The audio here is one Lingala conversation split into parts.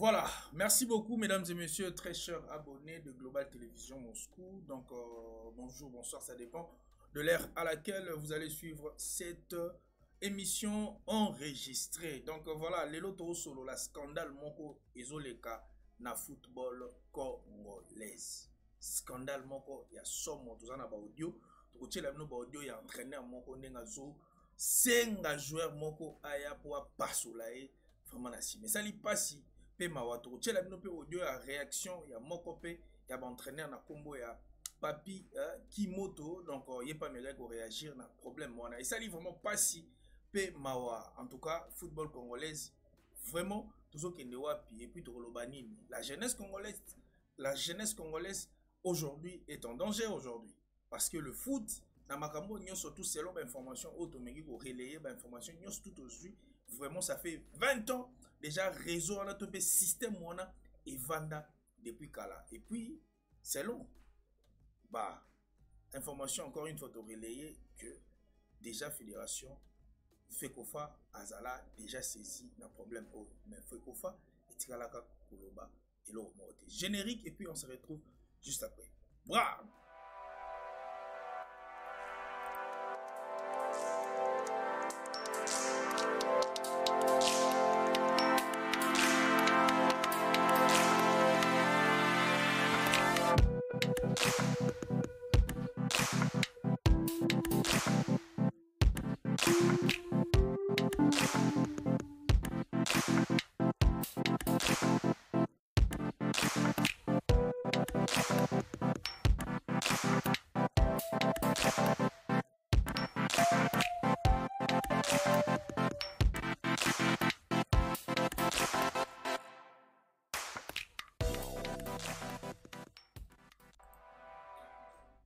Voilà, merci beaucoup mesdames et messieurs, très chers abonnés de Global Télévision Moscou. Donc bonjour, bonsoir, ça dépend de l'ère à laquelle vous allez suivre cette émission enregistrée. Donc voilà, Lelo Toro Solo, la scandale moko ezoleka na football congolaise. Scandale moko ya somo tozana ba audio, tokotiela bino ba audio ya entraîneur moko ndenga zo senga joueur moko aya po pasola e vraiment na si. Mais ça li pasi pe mawato tshela bino pe audio ya réaction ya moko pe ya ba entraîneur na kombo ya Papi Kimoto. Donc il pas mérite ko réagir na problème wana et ça li vraiment pasi pe mawa. En tout cas football congolaise vraiment toujours kende wapi et puis to lobanini la jeunesse congolaise aujourd'hui est en danger aujourd'hui parce que le foot na makambo nyo surtout selon l'information autométique ko relayer ba information nyo tout aujourd'hui. Vraiment ça fait 20 ans déjà réseau on a topé système on a et vanda depuis Kala et puis selon bah information encore une fois de relayer que déjà fédération Fekofa Azala déjà saisi un problème mais Fekofa et Tikalaka Koloba et l'eau générique et puis on se retrouve juste après. Bravo.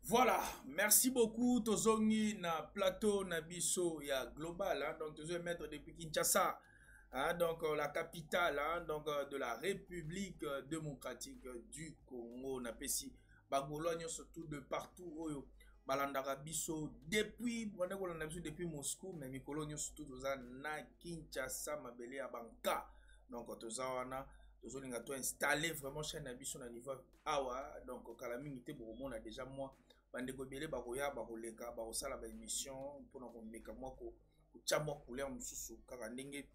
Voilà, merci beaucoup. Tozongi na plateau Nabiso ya global, hein, donc je vais mettre depuis Kinshasa, hein, donc la capitale, hein, donc de la République démocratique du Congo. Na pesi bagolonyo surtout de partout oyo balandaka biso depuis depuis Moscou, mais mikolonyo surtout toza na Kinshasa mabele ya banka. Donc tozawana tozolinga to installer vraiment chaîne Nabiso na niveau awa, donc kala mingi te bomo na déjà moi bandeko belé bakoya bakoleka bakosala ba émission mpona komeka moko kotya mwa couleur mosusu kaka ndenge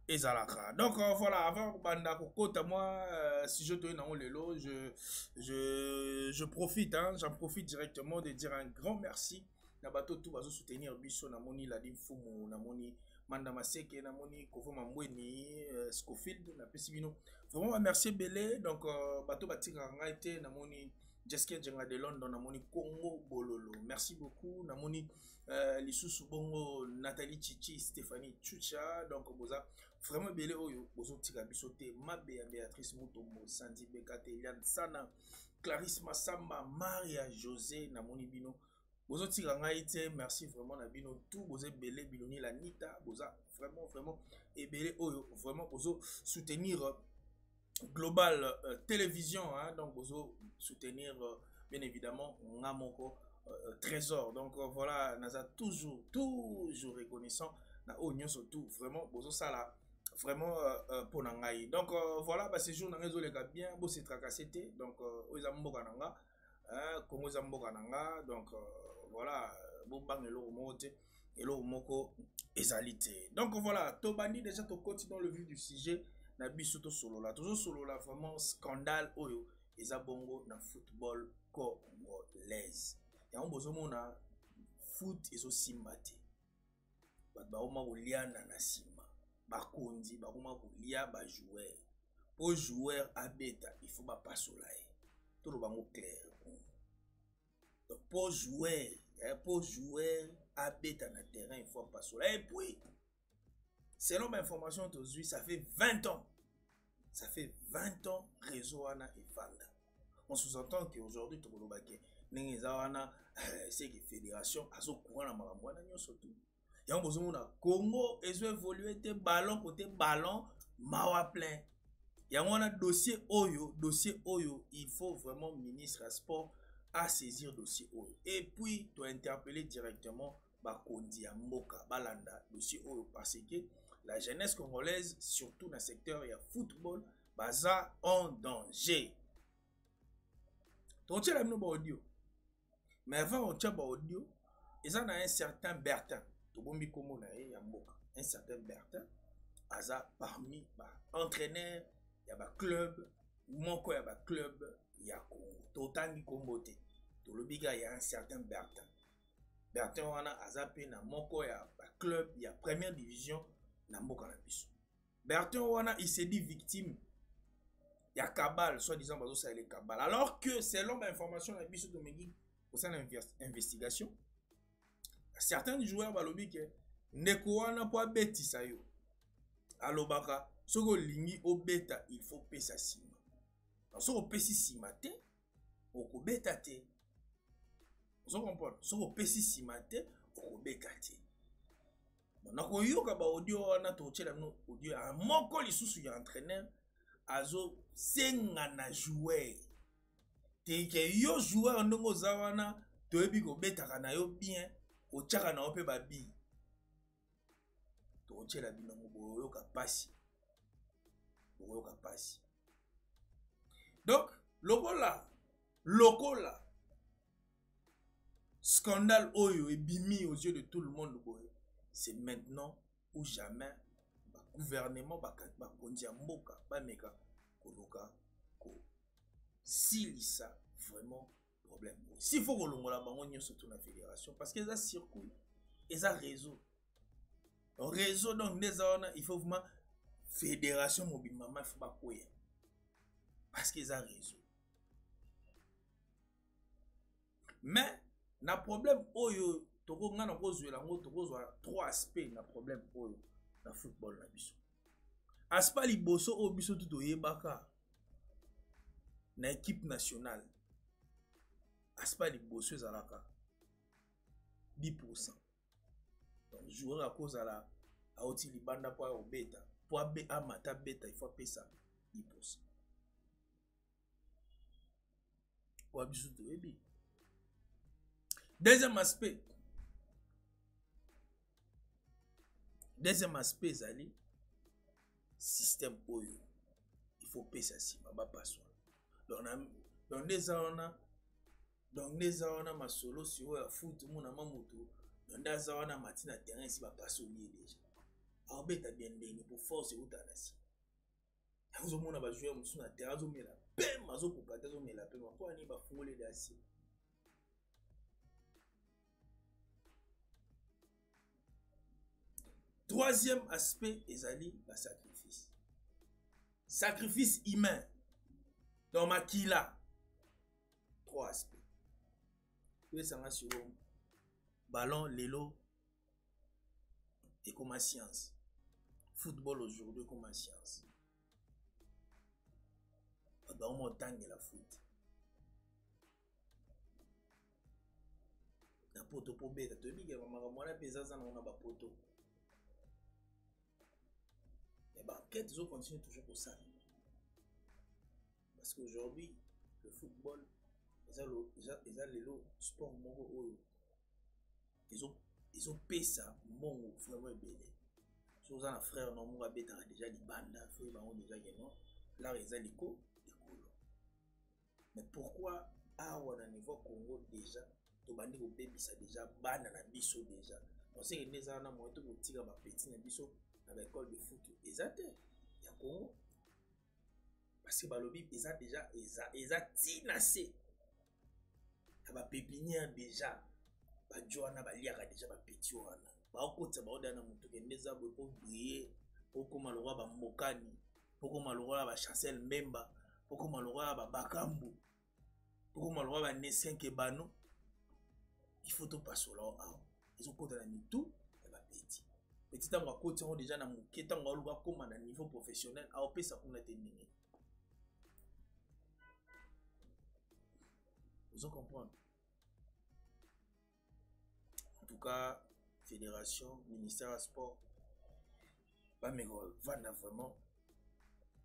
ezalaka. Donc voilà, avant banda kokota moi si je te nango lelo je profite, hein, j'en profite directement de dire un grand merci na bato tout bazo soutenir biso na moni la Fumu, na moni Manda Maseke, na moni Kofo Mambweni, Scofield na pesibino vraiment merci belé. Donc bato batika ngaite na moni Jessica Djenga de London, Namoni Congo Bololo. Merci beaucoup. Namoni Lissou Bongo, Nathalie Chichi, Stéphanie Chucha. Donc, boza vraiment belé oyo. Bozo tika bisote, Mabé, Béatrice Moutombo, Sandy Bekate, Eliane Sana, Clarisse Massamba, Maria José, Namoni Bino. Bozo tika ngaite, merci vraiment Nabino. Tout bozo belé, Biloni la Nita, boza vraiment et belé oyo. Vraiment bozo soutenir Global Télévision, hein, donc vous soutenir bien évidemment Ngamoko Trésor. Donc voilà, Naza toujours reconnaissant na oignon surtout vraiment bozo sala vraiment pour nangai. Donc voilà, bah, ces jours nangai zo les gars bien beau c'est tracassé donc ozamboka nanga Congo zamboka nanga donc voilà bo bangelo mote et lo moko ezalité. Donc voilà, Tobani déjà to continue dans le vif du sujet. Na biso to solo la toujours solo la vraiment scandale oyo eza bongo na football congolaise ya mbozo mona foot ezo simbate bat ba oma oliana na sima bakondi ba oma kolia ba joueur po joueur abeta il faut ba pasola e to lo bango clair donc po joueur abeta na terrain il faut pasola et puis selon ma information aujourd'hui, ça fait 20 ans. Ça fait 20 ans réseau wana et Vanda. On sous-entend qu'aujourd'hui, tout le monde c'est que fédération a son courant na maramwana surtout. Il y a un besoin na Congo et évoluer tes ballons côté ballon mawa plein. Il y a un dossier oyo, il faut vraiment ministre à sport à saisir dossier oyo. Et puis tu interpeller directement Bakondi ya Mboka Balanda dossier oyo parce que la jeunesse congolaise, surtout dans le secteur il y a football, baza en danger. Donc, tu as audio. Mais avant, on tient audio. Ils ont un certain Bertin. Un certain Bertin. Aza parmi entraîneur, il y a un club. Mon il y a un club. Il y a Totani Kombote. Tout le biga, il y a un certain Bertin. Bertin, on a Azapé, na Moko, il y a un club. Il y a première division. Na Moko, na Biso. Bertin, on a, il s'est dit victime. Il y a Kabal, soi-disant, ça il est Kabal. Alors que, selon l'information, la Biso Domingui, au sein de l'investigation, certains joueurs balobi que Neko wana po beti sayo. Alobaka, soko lingi o beta, il faut pesa sima. Soko pesi sima te, oko beta te. Vous comprenez? Soko pesi sima te, oko beta te. Nako yoka ba audio wana to chela no audio a moko lisusu ya entraîneur azo senga na joueur. Te ke yo joueur ndongo zawana to ebi ko beta kana yo bien, ko chaka na ope babi. To chela binongo boyoka pasi. Boyoka pasi. Donc, lokola, scandale oyo et bimi aux yeux de tout le monde, c'est maintenant ou jamais, le gouvernement va conduire Mboka, meka, koloka, ko, si ça vraiment problème. S'il faut que l'on la bangonne surtout la fédération, parce qu'ils ont circuit, ils ont réseau. Réseau, donc, il faut vraiment fédération mobile, maman, il faut pas courir. Parce qu'ils ont raison. Mais, na problème oyo, toko nga na kozwe lango, toko zwa trois aspects na problème oyo na football na biso. Aspect liboso o biso tout oyebaka na équipe nationale. Aspect liboso ezalaka 10%. Donc joueur à cause à la aoti libanda po o beta, po amata beta il faut payer ça 10%. Pour biso to ebi. Deuxième aspect, c'est système oyo. Il faut payer ça si ma pas soi. Donc des ans ma solo si on a foot mon na mamoto. Donc des ans matina terrain si va pas solier déjà. Alors beta bien ndeni pour force ou tanasi. Vous au monde va jouer musu na terrain zo mela. Pem mazo ko kata zo mela pem ko ani ba fungole dasi. Troisième aspect, ezali la sacrifice. Sacrifice humain. Dans Makila. Trois aspects. Vous savez, sur ballon, l'élo, et comme science. Football aujourd'hui comme science. Dans mon temps de la foot. Na poto po beta. Tu dis que maman a pesé ça on a ba poto. Et bah, quête, ils continuent toujours pour ça. Parce qu'aujourd'hui, le football, ils ont le sport mongo. Ils ont payé ça, mongo, vraiment belé. Si vous avez un frère, non, mon abé, déjà les bandes, il faut déjà non. Là, ils ont les co, les colos. Mais pourquoi, à on a niveau Congo déjà, tu bandi au bébé, ça déjà, bande à la biso déjà. On sait que les gens ont monté pour tirer ma petite biso. À l'école de foot, ils ont il y a Congo. Parce que Balobi, ils ont déjà, ils ont tinacé. Il y a pépinière déjà. Joana Baliaka déjà, petit wana. Côté, Baodana Moutoké, les arbres pour briller. Pour malheureusement, ba Mokani. Pour malheureusement, ba Chancel Memba. Pour malheureusement, ba Bakambu. Pour malheureusement, ba Nessin Kebano. Il faut tout passer là. Ils ont côté la tout. Petit temps, on a déjà dans mon niveau professionnel, à OP ça qu'on a terminé. Vous en comprenez? En tout cas, fédération, ministère du sport, pas mes gros, vraiment,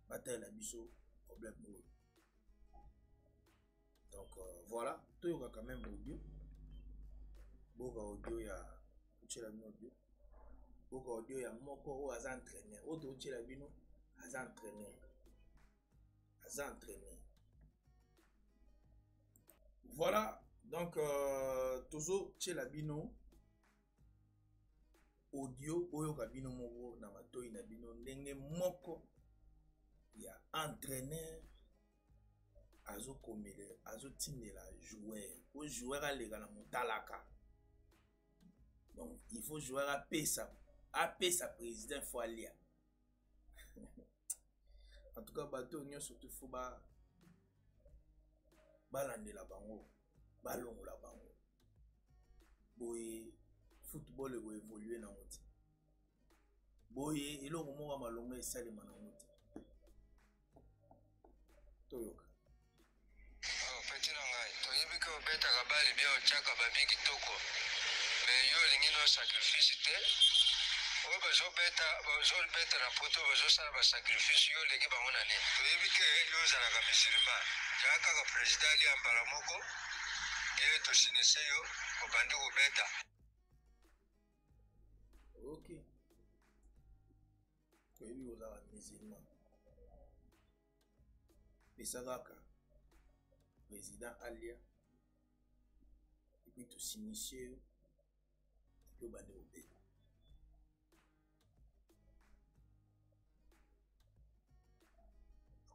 bataille la biseau, problème. Donc voilà, tout y a quand même audio. Audio, il y a audio. Audio ya moko o aza entraîneur o to tshela bino aza entraîneur aza entraîneur. Voilà, donc tozo tchela bino audio oyo kabino moko na matoi na bino ndenge moko ya entraîneur azo komele azo tindela joueur o joueur alega na motalaka. Donc il faut joueur apesa président faut aller. En tout cas bato nyo surtout faut balandela bango balongola bango boye football eko évoluer na moti boye eloko moko malongo esalema na moti toyoka petit na ngai toyebi ke obetaka bali bia otyaka babi kitoko mais yo olingi no sacrifice te oyo bazobeta na poto bazosala basacrifice yo olingi bango na nini toyebi ke yo ozalaka musulman kaka kaka président ali ya mbala moko ye tosinise yo obandi kobeta. ok toyebi ozalaka musulman pesa kaka président alia epuis tosinise yo epuis obandi kobeta.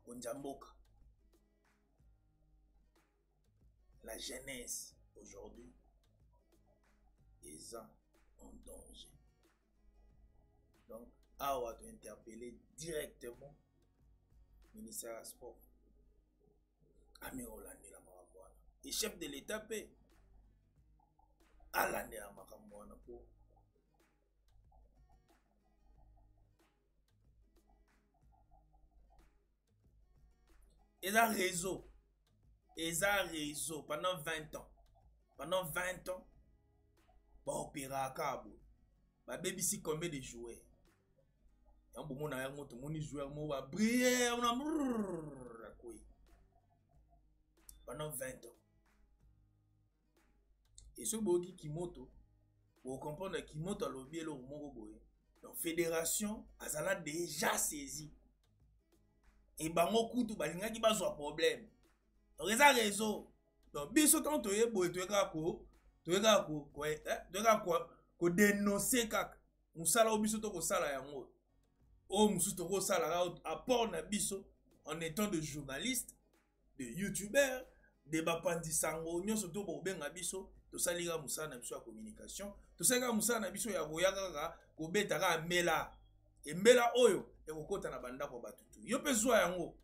Konjamboka. La jeunesse aujourd'hui est en danger. Donc, awa doit interpeller directement le ministère du Sport. Ami Hollande la Maramouana. Et chef de l'État paie. Hollande la Maramouana pour. Et un réseau pendant 20 ans. Pendant 20 ans, bah opéra à cabo. Bah baby si combien de joueurs. Un bon mon ailleurs monte mon joueur mo va briller on a pendant 20 ans. Et ce bogi Kimoto, pour comprendre Kimoto a lobby le moko boye. Donc fédération azala déjà saisi. Et bango kutu balinga ki bazwa problème. Donc eza réseau. Donc biso tant toye boye ko dénoncer kaka. Musala obiso to ko sala yango. O musu to ko sala apport na biso en étant de journaliste, de youtubeur, de bapandisango nyonso to bo benga biso to salira musala na biso ya communication. To salira musala na biso ya boyaka ko betaka mela. Et mela oyo ekokota na bandako batutu. Yo pe zwa yango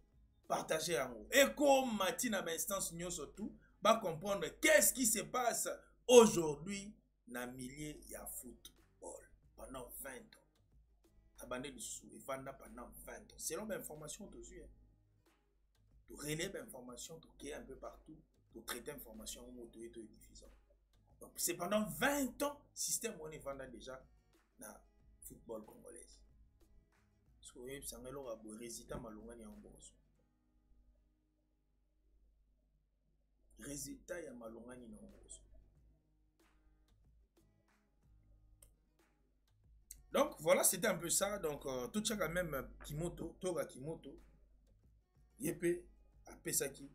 partager yango. Et comme matina ba instance nyonso tout va comprendre qu'est-ce qui se passe aujourd'hui dans le milieu ya football pendant 20 ans. Abandé du sous et vanda pendant 20 ans. Selon l'information de yeux. Tu relèves l'information, tu créer un peu partout, tu traites l'information au tu es diffusant. Donc c'est pendant 20 ans système on est vanda déjà dans le football congolais. Résultat malongani ya mboso. Résultat ya malongani na mboso. Donc voilà, c'était un peu ça. Donc tout ça quand même Kimoto, Toga Kimoto, Yepé, Apesaki. Il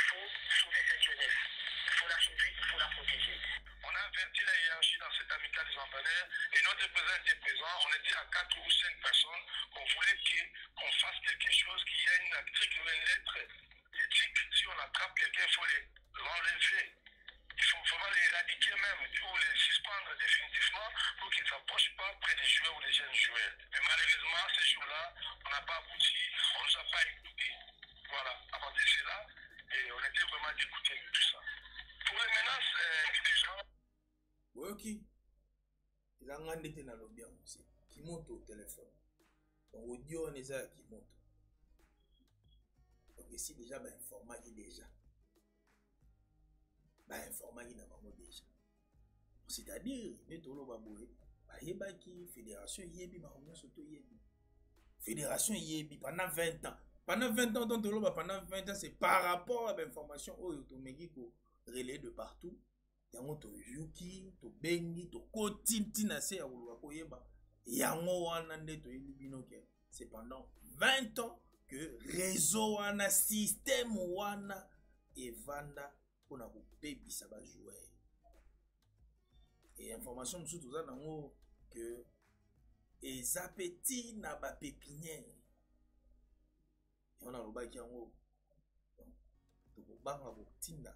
faut sauver cette jeunesse. Il faut la sauver, il faut la protéger. On a inverti la hiérarchie dans cette amicale des entraîneurs et notre président était présent. On était à 4 ou 5 personnes. On voulait qu'on fasse quelque chose, qu'il y ait une lettre éthique. Si on attrape quelqu'un, il faut l'enlever. Il faut vraiment les éradiquer même, ou les suspendre définitivement pour qu'ils ne s'approchent pas près des joueurs ou des jeunes joueurs. Mais malheureusement, ces jours-là, on n'a pas abouti, on ne nous a pas écoutés. Voilà, à partir de cela, et on était vraiment dégoûtés de tout ça. Pour les menaces des gens... Oui, ok. Il a un été dans l'objet aussi. Kimoto au téléphone. Donc, audio, on est à Kimoto. Donc, ici, déjà, ben, informa déjà. Bah information na bango déjà. C'est-à-dire ne tolo baboye ba yebaki fédération yebi ba komyo soto yebi. Fédération yebi pendant 20 ans. Pendant 20 ans donc tolo ba pendant 20 ans c'est par rapport à l'information oyo to meki ko relais de partout. Yango to yuki, to bengi, to kotinti na se ya ko yeba. Yango wana nde to yebi bino ke c'est pendant 20 ans que réseau wana système wana evanda pour na kopebisa ba joueur. Et information mosusu toza nango que eza petit na ba pépinière. On a lobaki yango tokobanga kotinda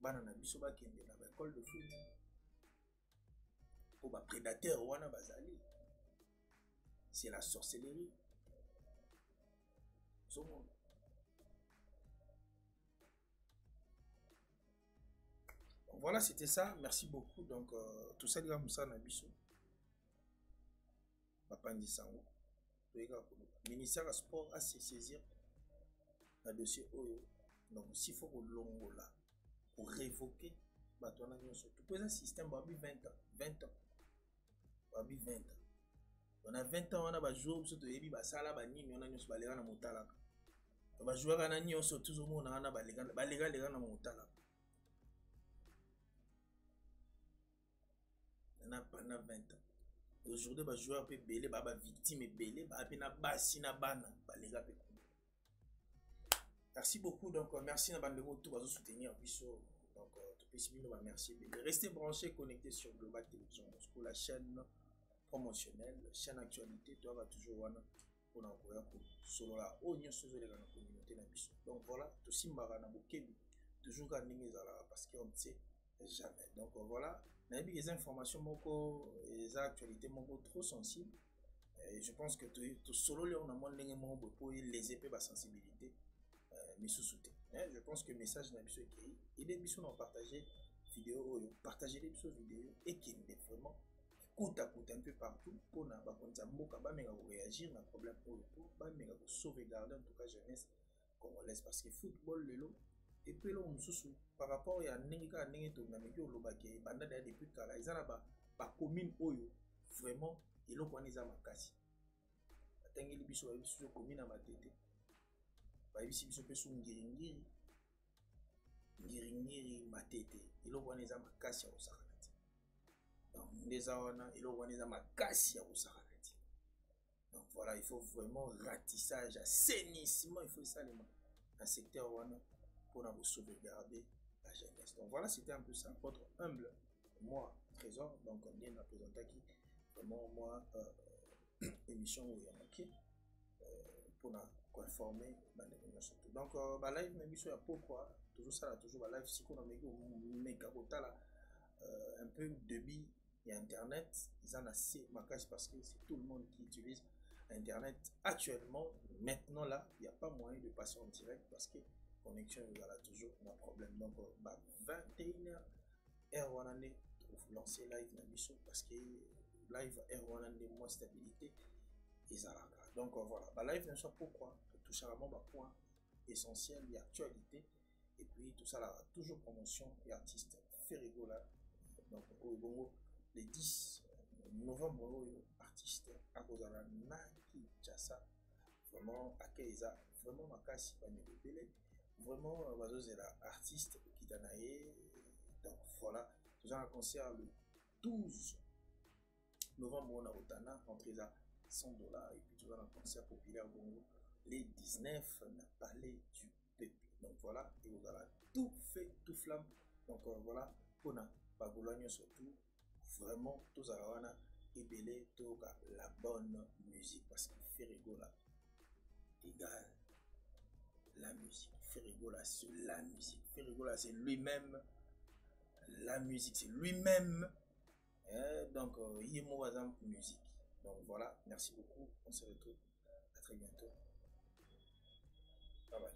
bana na biso bakende na ba école de foot po ba prédateur wana bazali. C'est la sorcellerie. Voilà, c'était ça. Merci beaucoup. Donc, tout ça, les ça, Nabiso. Papa Ndisango. Le ministère du Sport a se saisir un dossier Oyo. Donc, s'il faut que l'on là pour révoquer, surtout pour un système, 20 ans. 20 ans. 20 ans. On a 20 ans, on a joué, surtout, et puis, ça, là, on a une baléga na motala. On va jouer à la nuit, surtout, on a un baléga na motala. Pendant 20 ans. Aujourd'hui, les joueurs peuvent belé, les victimes belé, les bassi na bana, les gars peuvent. Merci beaucoup, donc merci à bande tout va soutenir Bisso. Donc tout possible, merci. Restez branchés, connectés sur Global Télévision Moscou, la chaîne promotionnelle, chaîne actualité, tu vas toujours voir pour encourager solo la oignon sur les communauté na Bisso. Donc voilà, tout simbara na bokebi, toujours gagner parce qu'on ne sait jamais. Donc voilà. Les informations, les actualités trop sensibles. Et je pense que tout solo, on a moins de les épées de sensibilité. Mais sous-souté. Je pense que le message n'a pas été écrit. Il est bien partagé vidéo, partager les vidéos et qui est vraiment coûte à coûte un peu partout pour réagir à un problème pour sauvegarder en tout cas jeunesse congolaise. Parce que football, le lot. Et puis là, par rapport à Nenga Nengeto, Namiki Olobake, Banda depuis Kala, ils ont la commune Oyo, vraiment, ils ont connu ça Makasi. Attendez, les bisous, ils ont commune à ma tête. Ils ont fait Ngiringiri, Ngiringiri, ma tête. Ils ont connu ça Makasi à Osakanati. Donc, les Awana, ils ont connu ça Makasi à Osakanati. Donc voilà, il faut vraiment ratissage, assainissement, il faut ça, un secteur Wana. Pour nous sauvegarder la jeunesse. Donc voilà, c'était un peu ça, votre humble, moi, Trésor, donc on vient de présenter qui, vraiment, moi, émission où il y a manqué, pour nous conformer, surtout. Donc, la live, émission, pourquoi, toujours ça, toujours la live, si on a un peu de débit et Internet, ils en ont assez, parce que c'est tout le monde qui utilise Internet actuellement. Maintenant, là, il n'y a pas moyen de passer en direct parce que connexion, il y a toujours un problème. Donc, 21h, R1 pour lancer live dans mission parce que live R1 moins stabilité et ça. Donc, voilà. Live, n'est-ce pas pourquoi tout ça, vraiment, point essentiel et actualité. Et puis, tout ça, là, toujours promotion et artiste Ferrigo là. Donc, au Bongo, les 10 novembre, artiste à cause de la Naki Chassa. Vraiment, à Keiza, vraiment, ma casse, pas me vraiment, c'est l'artiste qui t'a naïe. Donc voilà, nous avons un concert le 12 novembre on a Otana, entre les $100 et puis nous avons un concert populaire Bongo les 19 na Palais du Peuple. Donc voilà, et vous avez tout fait, tout flamme. Donc voilà, pour na Bagologne surtout, vraiment, tous à et belé, tout la bonne musique parce qu'il fait rigoler égal. La musique, Ferrigo là, c'est la musique. Ferrigo là, c'est lui-même. La musique, c'est lui-même. Donc, il est mon musique. Donc voilà, merci beaucoup. On se retrouve. À très bientôt. Bye bye.